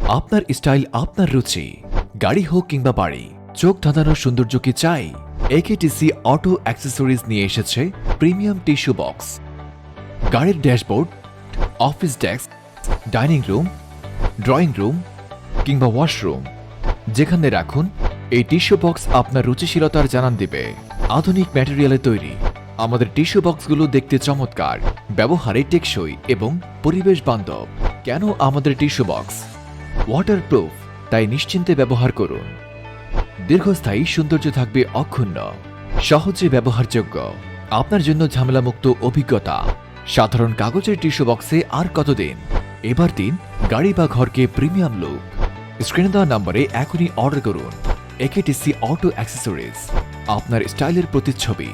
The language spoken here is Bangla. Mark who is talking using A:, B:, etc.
A: আপনার স্টাইল, আপনার রুচি, গাড়ি হোক কিংবা বাড়ি, চোখ ধাঁধানোর সৌন্দর্য কি চাই? একেটিসি অটো অ্যাক্সেসরিজ নিয়ে এসেছে প্রিমিয়াম টিস্যু বক্স। গাড়ির dashboard, office desk, dining room, drawing room কিংবা ওয়াশরুম, যেখানে রাখুন এই টিস্যু বক্স আপনার রুচিশীলতার জানান দিবে। আধুনিক ম্যাটেরিয়ালে তৈরি আমাদের টিস্যু বক্সগুলো দেখতে চমৎকার, ব্যবহারে টেকসই এবং পরিবেশ বান্ধব। কেন আমাদের টিস্যু বক্স? ওয়াটারপ্রুফ, তাই নিশ্চিন্তে ব্যবহার করুন। দীর্ঘস্থায়ী সৌন্দর্য থাকবে অক্ষুণ্ণ, সহজে ব্যবহারযোগ্য, আপনার জন্য ঝামেলামুক্ত অভিজ্ঞতা। সাধারণ কাগজের টিস্যু বক্সে আর কতদিন? এবার দিন গাড়ি বা ঘরকে প্রিমিয়াম লুক। স্ক্রিনে দেওয়া নম্বরে এখনই অর্ডার করুন। একেটিসি অটো অ্যাক্সেসরিজ, আপনার স্টাইলের প্রতিচ্ছবি।